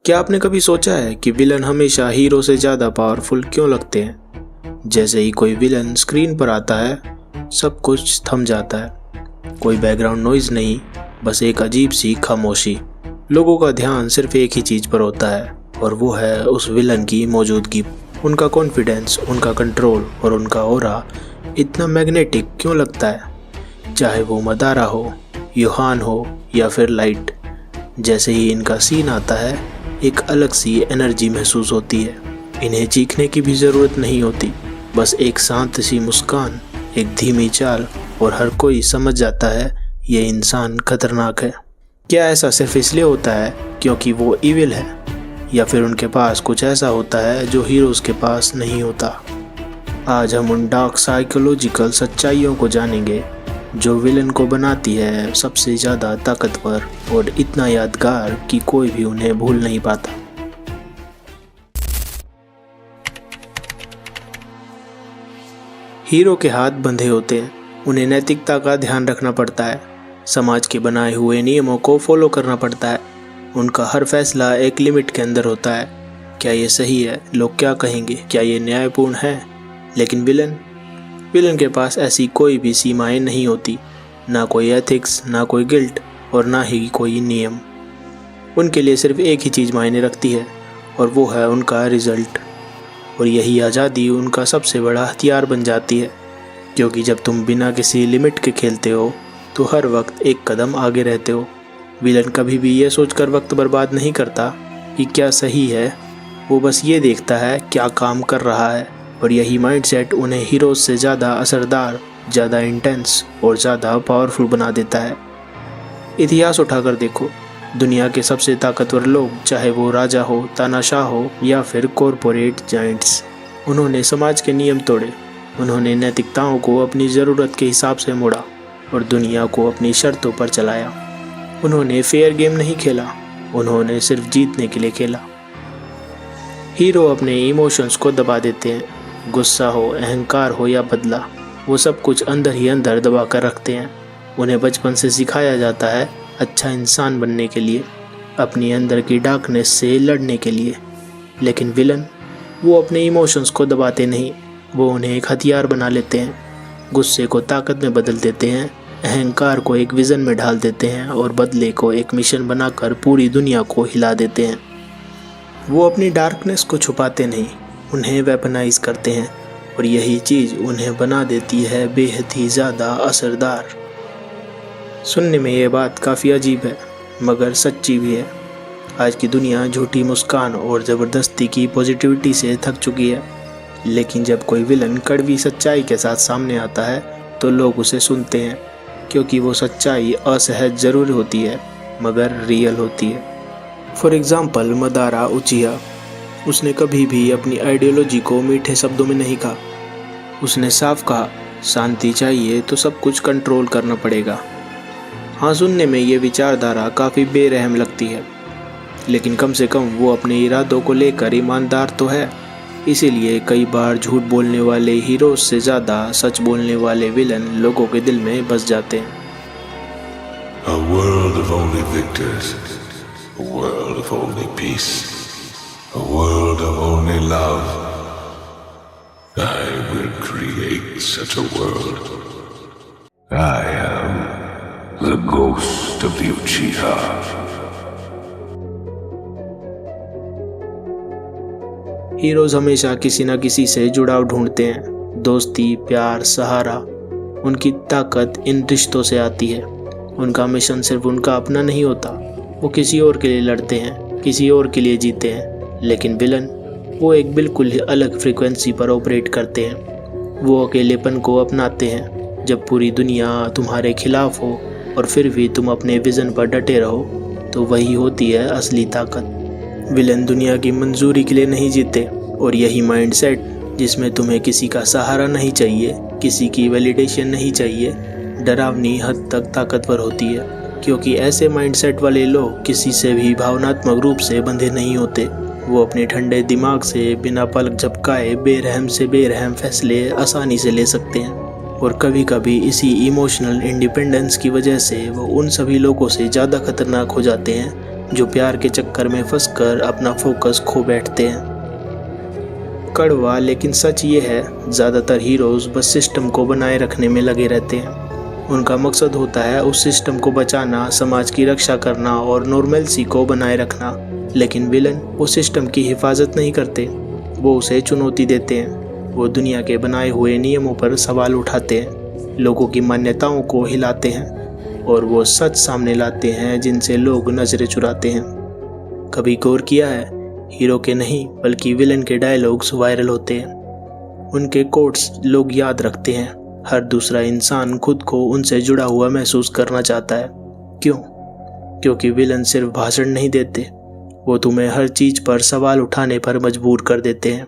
क्या आपने कभी सोचा है कि विलन हमेशा हीरो से ज़्यादा पावरफुल क्यों लगते हैं? जैसे ही कोई विलन स्क्रीन पर आता है सब कुछ थम जाता है। कोई बैकग्राउंड नॉइज नहीं, बस एक अजीब सी खामोशी। लोगों का ध्यान सिर्फ एक ही चीज़ पर होता है और वो है उस विलन की मौजूदगी। उनका कॉन्फिडेंस, उनका कंट्रोल और उनका ऑरा इतना मैग्नेटिक क्यों लगता है? चाहे वो मदारा हो, यूहान हो या फिर लाइट। जैसे ही इनका सीन आता है एक अलग सी एनर्जी महसूस होती है। इन्हें चीखने की भी ज़रूरत नहीं होती, बस एक शांत सी मुस्कान, एक धीमी चाल और हर कोई समझ जाता है ये इंसान खतरनाक है। क्या ऐसा सिर्फ इसलिए होता है क्योंकि वो इविल है, या फिर उनके पास कुछ ऐसा होता है जो हीरोज़ के पास नहीं होता? आज हम उन डार्क साइकोलॉजिकल सच्चाइयों को जानेंगे जो विलन को बनाती है सबसे ज़्यादा ताकतवर और इतना यादगार कि कोई भी उन्हें भूल नहीं पाता। हीरो के हाथ बंधे होते हैं, उन्हें नैतिकता का ध्यान रखना पड़ता है, समाज के बनाए हुए नियमों को फॉलो करना पड़ता है। उनका हर फैसला एक लिमिट के अंदर होता है। क्या ये सही है? लोग क्या कहेंगे? क्या ये न्यायपूर्ण है? लेकिन विलन के पास ऐसी कोई भी सीमाएं नहीं होती, ना कोई एथिक्स, ना कोई गिल्ट और ना ही कोई नियम। उनके लिए सिर्फ एक ही चीज़ मायने रखती है और वो है उनका रिजल्ट। और यही आज़ादी उनका सबसे बड़ा हथियार बन जाती है, क्योंकि जब तुम बिना किसी लिमिट के खेलते हो तो हर वक्त एक कदम आगे रहते हो। विलन कभी भी ये सोचकर वक्त बर्बाद नहीं करता कि क्या सही है, वो बस ये देखता है क्या काम कर रहा है। और यही माइंडसेट उन्हें हीरोज से ज़्यादा असरदार, ज़्यादा इंटेंस और ज़्यादा पावरफुल बना देता है। इतिहास उठाकर देखो, दुनिया के सबसे ताकतवर लोग, चाहे वो राजा हो, तानाशाह हो या फिर कॉरपोरेट जायंट्स, उन्होंने समाज के नियम तोड़े। उन्होंने नैतिकताओं को अपनी ज़रूरत के हिसाब से मोड़ा और दुनिया को अपनी शर्तों पर चलाया। उन्होंने फेयर गेम नहीं खेला, उन्होंने सिर्फ जीतने के लिए खेला। हीरो अपने इमोशंस को दबा देते हैं। गुस्सा हो, अहंकार हो या बदला, वो सब कुछ अंदर ही अंदर दबा कर रखते हैं। उन्हें बचपन से सिखाया जाता है अच्छा इंसान बनने के लिए, अपनी अंदर की डार्कनेस से लड़ने के लिए। लेकिन विलन, वो अपने इमोशंस को दबाते नहीं, वो उन्हें एक हथियार बना लेते हैं। गुस्से को ताकत में बदल देते हैं, अहंकार को एक विज़न में ढाल देते हैं और बदले को एक मिशन बनाकर पूरी दुनिया को हिला देते हैं। वो अपनी डार्कनेस को छुपाते नहीं, उन्हें वेपनाइज करते हैं और यही चीज़ उन्हें बना देती है बेहद ही ज़्यादा असरदार। सुनने में ये बात काफ़ी अजीब है, मगर सच्ची भी है। आज की दुनिया झूठी मुस्कान और ज़बरदस्ती की पॉजिटिविटी से थक चुकी है, लेकिन जब कोई विलन कड़वी सच्चाई के साथ सामने आता है तो लोग उसे सुनते हैं, क्योंकि वो सच्चाई असहज ज़रूर होती है मगर रियल होती है। फॉर एग्ज़ाम्पल, मदारा उचिहा, उसने कभी भी अपनी आइडियोलॉजी को मीठे शब्दों में नहीं कहा। उसने साफ कहा, शांति चाहिए तो सब कुछ कंट्रोल करना पड़ेगा। हाँ, सुनने में ये विचारधारा काफ़ी बेरहम लगती है, लेकिन कम से कम वो अपने इरादों को लेकर ईमानदार तो है। इसीलिए कई बार झूठ बोलने वाले हीरोज से ज़्यादा सच बोलने वाले विलन लोगों के दिल में बस जाते हैं। A world of only victors, a world of only peace, a world of only love. I will create such a world. I am the ghost of the Uchiha. Heroes हमेशा किसी न किसी से जुड़ाव ढूंढते हैं, दोस्ती, प्यार, सहारा। उनकी ताकत इन रिश्तों से आती है। उनका मिशन सिर्फ उनका अपना नहीं होता, वो किसी और के लिए लड़ते हैं, किसी और के लिए जीते हैं। लेकिन विलन, वो एक बिल्कुल अलग फ्रीक्वेंसी पर ऑपरेट करते हैं। वो अकेलेपन को अपनाते हैं। जब पूरी दुनिया तुम्हारे खिलाफ हो और फिर भी तुम अपने विज़न पर डटे रहो, तो वही होती है असली ताकत। विलन दुनिया की मंजूरी के लिए नहीं जीते, और यही माइंडसेट, जिसमें तुम्हें किसी का सहारा नहीं चाहिए, किसी की वैलिडेशन नहीं चाहिए, डरावनी हद तक ताकतवर होती है। क्योंकि ऐसे माइंडसेट वाले लोग किसी से भी भावनात्मक रूप से बंधे नहीं होते। वो अपने ठंडे दिमाग से बिना पलक झपकाए बेरहम से बेरहम फैसले आसानी से ले सकते हैं। और कभी कभी इसी इमोशनल इंडिपेंडेंस की वजह से वो उन सभी लोगों से ज़्यादा खतरनाक हो जाते हैं जो प्यार के चक्कर में फंसकर अपना फोकस खो बैठते हैं। कड़वा लेकिन सच ये है, ज़्यादातर हीरोज बस सिस्टम को बनाए रखने में लगे रहते हैं। उनका मकसद होता है उस सिस्टम को बचाना, समाज की रक्षा करना और नॉर्मलसी को बनाए रखना। लेकिन विलन वो सिस्टम की हिफाजत नहीं करते, वो उसे चुनौती देते हैं। वो दुनिया के बनाए हुए नियमों पर सवाल उठाते हैं, लोगों की मान्यताओं को हिलाते हैं और वो सच सामने लाते हैं जिनसे लोग नजरें चुराते हैं। कभी गौर किया है, हीरो के नहीं बल्कि विलन के डायलॉग्स वायरल होते हैं। उनके कोट्स लोग याद रखते हैं। हर दूसरा इंसान खुद को उनसे जुड़ा हुआ महसूस करना चाहता है। क्यों? क्योंकि विलन सिर्फ भाषण नहीं देते, वो तुम्हें हर चीज पर सवाल उठाने पर मजबूर कर देते हैं।